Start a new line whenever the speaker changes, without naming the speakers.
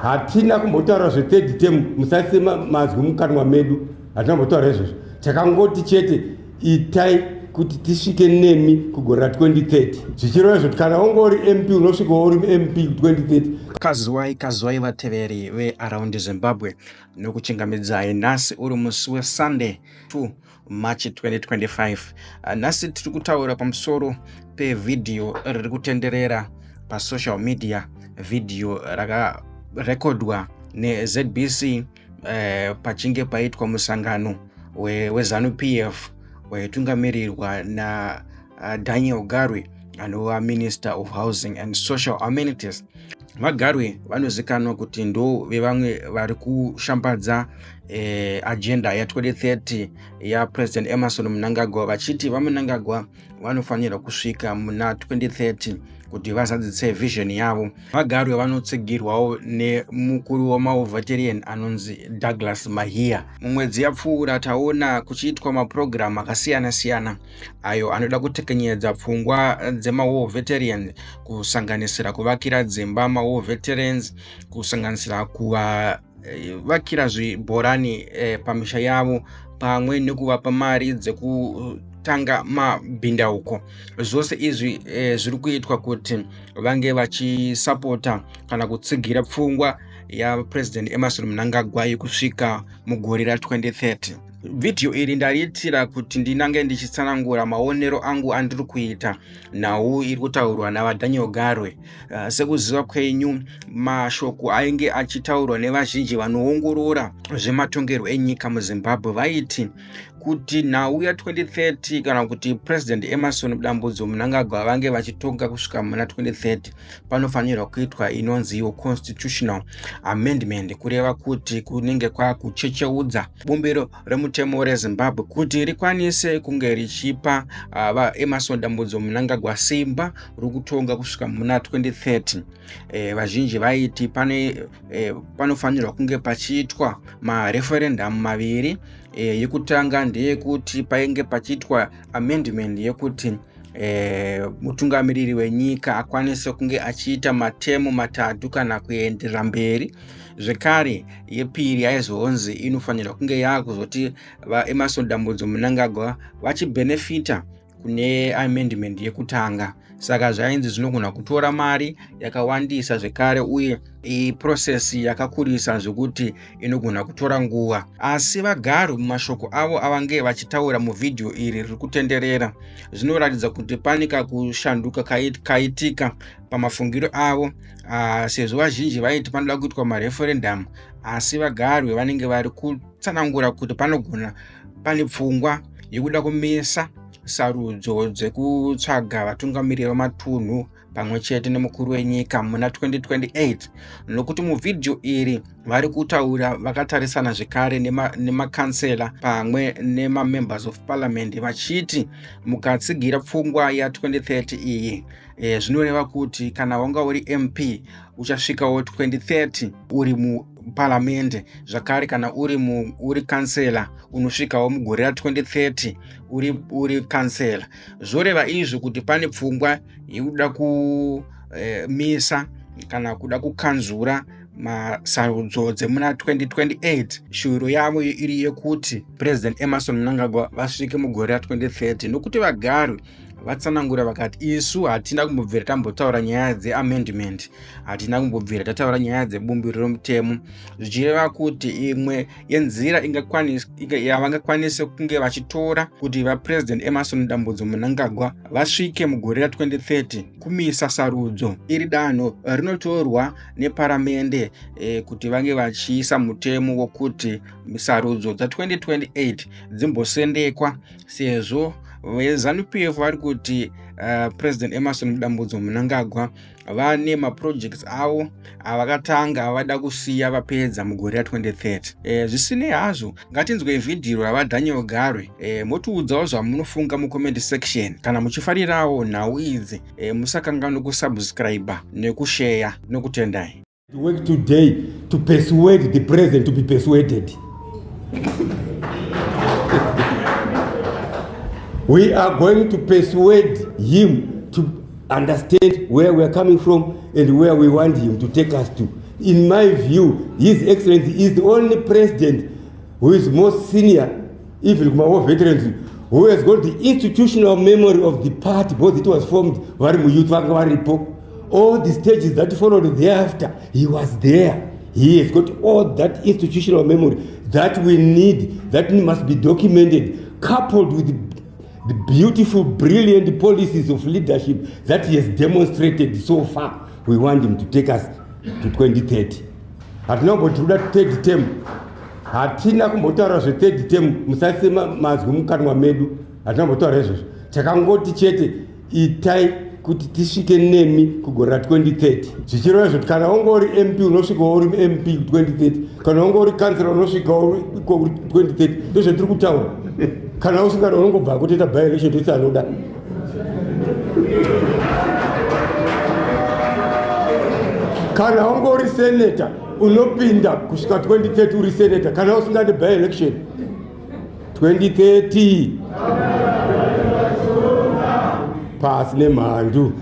hatina kumbotaura third term, musasema mazwi mukanwa medu, hatina kumbotaura izvozvo. Takangoti chete itai kuti tisvike nemi kugore 2030. Zvichireva izvo kana ungori MP unosvika uri MP 2030.
Kazwai vateveri veAround Zimbabwe nokuchingamidzai nhasi uri musi weSunday 2 March 2025. Nhasi tiri kutaura pamusoro pevhidhiyo riri kutenderera pasocial media, vhidhiyo rakarekodwa neZBC pachinge paitwa musangano weZANU-PF waitungamirirwa naDaniel Garwe anova Minister of Housing and Social Amenities. VaGarwe vanozikanwa kuti ndo vevamwe vari kushambadza agenda ya2030 yaPresident Emmerson Mnangagwa, vachiti vaMnangagwa vanofanira kusvika muna 2030 kuti vazadzise vision yavo. VaGarwe vanotsigirwawo nemukuru wamaOVETERIAN anonzi Douglas Mahia. Mumwedzi yapfuura taona kuchiitwa maprogram akasiyana-siyana ayo anoda kutekenyedza pfungwa dzemaOVETERIAN, kusanganisira kuvakira dzimba maOVETERANs, kusanganisira kuvakira zvibhorani pamisha yavo, pamwe nekuvapa mari dzekutanga mabhindauko. Zvose izvi zviri kuitwa kuti vange vachisapota kana kutsigira pfungwa yaPresident Emmerson Mnangagwa yekusvika mugore ra2030. Vhidhiyo iri ndariitira kuti ndinange ndichitsanangura maonero angu andiri kuita nhau iri kutaurwa navaDaniel Garwe. Sekuziva kwenyu, mashoko ainge achitaurwa nevazhinji vanoongorora zvematongerwo enyika muZimbabwe vaiti kuti nhau ya2030 kana kuti President Emmerson Dambudzo Mnangagwa vange vachitonga kusvika muna 2030 panofanirwa kuitwa inonzi constitutional amendment, kureva kuti kunenge kwakuchecheudza bumbiro remutemo reZimbabwe kuti rikwanise kunge richipa Emmerson Dambudzo Mnangagwa simba rokutonga kusvika muna 2030. Vazhinji vaiti panofanirwa kunge pachiitwa mareferendum maviri. Yekutanga ndeyekuti painge pachiitwa amendment yekuti mutungamiriri wenyika akwanise kunge achiita matemu 3 kana kuenderera mberi. Zvekare yepiri yaizonzi inofanirwa kunge yakuzoti vaEmmerson Dambudzo Mnangagwa vachibenefita kune amendment yekutanga. Saka zvainzi zvinogona kutora mari yakawandisa zvekare uye process yakakurisa zvokuti inogona kutora nguva. Asi VaGarwe mumashoko avo avange vachitaura muvhidhiyo iri riri kutenderera, zvinoratidza kuti pane kushanduka kaitika pamafungiro avo, sezvo vazhinji vaiti panoda kuitwa mareferendum, asi VaGarwe vanenge vari kutsanangura kuti pane pfungwa yekuda kumisa sarudzo dzekutsvaga vatungamiriri vamatunhu pamwe chete nemukuru wenyika muna 2028. Nokuti muvhidhiyo iri vari kutaura vakatarisana zvekare nemakansela pamwe nemamembers of parliament vachiti mukatsigira pfungwa ya2030 iyi, zvinoreva kuti kana wanga uri MP uchasvikawo 2030 uri muparliament, zvakare kana uri kansela unosvikawo mugore ra2030 uri kansela. Zvoreva izvo kuti pane pfungwa yekuda kumisa kana kuda kukanzura masarudzo dzemuna 2028. Shuro yavo iri yekuti President Emmerson Mnangagwa vasvike mugore ra2030, nokuti VaGarwe vatsanangura vakati isu hatina kumbobvira tambotaura nyaya dzeamendment, hatina kumbobvira tataura nyaya dzebumbiro romutemo, zvichireva kuti imwe yenzira yavangakwanise kunge vachitora kuti vaPresident Emmerson Dambudzo Mnangagwa vasvike mugore ra2030 kumisa sarudzo. Iri danho rinotorwa neparamende kuti vange vachiisa mutemo wokuti sarudzo dza2028 dzimbosendekwa, sezvo veZANU-PF vari kuti President Emmerson Dambudzo Mnangagwa vane maprojects avo avakatanga avada kusiya vapedza mugore ra2030. Zvisinei hazvo, ngatinzwe vhidhiyo ravaDaniel Garwe motiudzawo zvamunofunga mucomment section. Kana muchifarirawo nhau idzi musakangana kusubscribe nekushare. Nokutendai.
To work today to persuade the president to be persuaded. We are going to persuade him to understand where we are coming from and where we want him to take us to. in my view, His Excellency is the only president who is most senior, even War veterans, who has got the institutional memory of the party, because it was formed, all the stages that followed thereafter, he was there. He has got all that institutional memory that we need, that must be documented, coupled with the beautiful, brilliant policies of leadership that he has demonstrated so far. We want him to take us to 2030. Hatina kumbotiruda third term. Hatina kumbotaura zve third term. Musasema mazwi mukanwa medu. Hatina kumbotaura izvozvo. Takangoti chete itai kuti tisvike nemi kugora 2030. Zvichireva izvo kana ungori MP unosvika uri MP 2030. Kana ungori kansela unosvika uri 2030. Ndozvo tiri kutaura. Kana usingada unongobva kutoita by election totsi anoda. Kana ungori senator unopinda kusvika 2030 uri senator. Kana usingade by election 2030 pasi nemhandu.